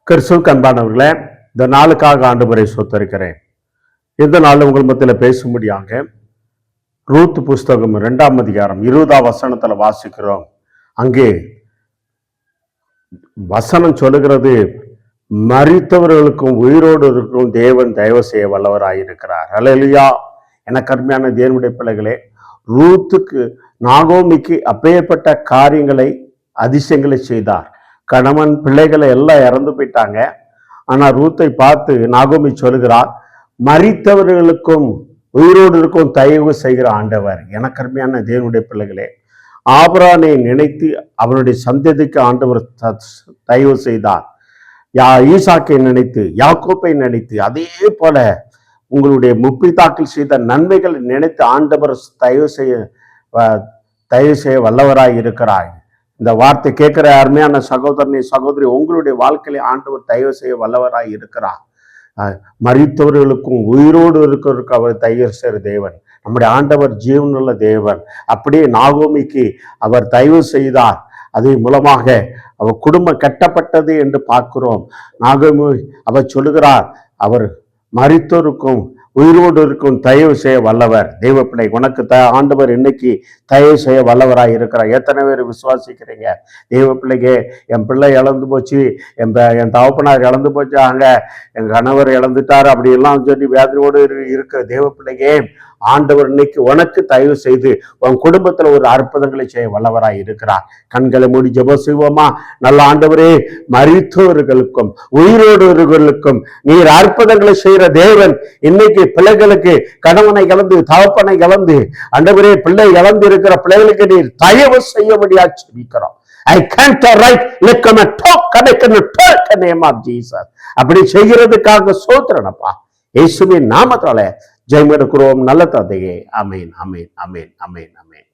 கிறிஸ்துவுக்கு அன்பானவர்களே, இந்த நாளுக்காக ஆண்டவரை ஸ்தோத்திரிக்கிறேன். இந்த நாள் உங்கள் மத்தியில் பேசும்படியாக ரூத் புஸ்தகம் 2ஆம் அதிகாரம் 20ஆம் வசனத்துல வாசிக்கிறோம். அங்கே வசனம் சொல்லுகிறது, மரித்தவர்களுக்கும் உயிரோடு இருக்கும் தேவன் தயவு செய்ய வல்லவராயிருக்கிறார். அல்லேலூயா. எனக்கு அருமையான தேவனுடைய பிள்ளைகளே, ரூத்துக்கு நாகோமிக்கு அப்பேற்பட்ட காரியங்களை அதிசயங்களை செய்தார். கணவன் பிள்ளைகளை எல்லாம் இறந்து போயிட்டாங்க. ஆனா ரூத்தை பார்த்து நாகோமி சொல்லுகிறார், மரித்தவர்களுக்கும் உயிரோடு இருக்கும் தயவு செய்கிற ஆண்டவர். எனக்கு அருமையான தேவனுடைய பிள்ளைகளே, ஆபிரகாமை நினைத்து அவனுடைய சந்ததிக்கு ஆண்டவர் தயவு செய்தார். ஈசாக்கை நினைத்து, யாக்கோப்பை நினைத்து, அதே போல உங்களுடைய முப்பிதாக்கள் செய்த நன்மைகளை நினைத்து ஆண்டவர் தயவு செய்ய வல்லவராய் இருக்கிறாய். இந்த வார்த்தை கேட்கிற அருமையான சகோதரனை சகோதரி, உங்களுடைய வாழ்க்கையில ஆண்டவர் தயவு செய்ய வல்லவராய் இருக்கிறார். மரித்தவர்களுக்கும் உயிரோடு இருக்கிறதுக்கு அவர் தயவு செய்கிற தேவன். நம்முடைய ஆண்டவர் ஜீவனுள்ள தேவன். அப்படியே நாகோமிக்கு அவர் தயவு செய்தார். அதன் மூலமாக அவர் குடும்பம் கட்டப்பட்டது என்று பார்க்கிறோம். நாகோமி அவர் சொல்லுகிறார், அவர் மரித்தோருக்கும் உயிரோடு இருக்கும் தயவு செய்ய வல்லவர். தெய்வ பிள்ளை, உனக்கு ஆண்டவர் இன்னைக்கு தயவு செய்ய வல்லவராய் இருக்கிறார். எத்தனை பேர் விசுவாசிக்கிறீங்க? தெய்வ பிள்ளைக்கு, என் பிள்ளை இழந்து போச்சு, என் தகப்பனார் இழந்து போச்சாங்க, என் கணவர் இழந்துட்டார், அப்படி எல்லாம் சொல்லி வேதனையோடு இருக்கிற தெய்வ பிள்ளைக்கு, ஆண்டவர் இன்னைக்கு உனக்கு தயவு செய்து உன் குடும்பத்துல ஒரு அற்புதங்களை செய்ய வல்லவராய் இருக்கிறார். கண்களை மூடி ஜெபம் செய்வோமா? நல்ல ஆண்டவரே, மரித்தவர்களுக்கும் உயிரோடுவர்களுக்கும் நீர் அற்புதங்களை செய்கிற தேவன். இன்னைக்கு பிள்ளைகளுக்கு கணவனை இழந்து தகப்பனை இழந்து ஆண்டவரே பிள்ளை இழந்து இருக்கிற பிள்ளைகளுக்கு நீர் தயவு செய்யபடியா ஜெபிக்கிறோம். I can't write like a talk connect name of Jesus. அப்படி செய்கிறதுக்காக ஸ்தோத்திரனப்பா. இயேசுவின் நாமத்தால ஜெயம் எடுக்கிறோம் நல்ல தந்தையே. ஆமென், ஆமென், ஆமென், ஆமென், ஆமென்.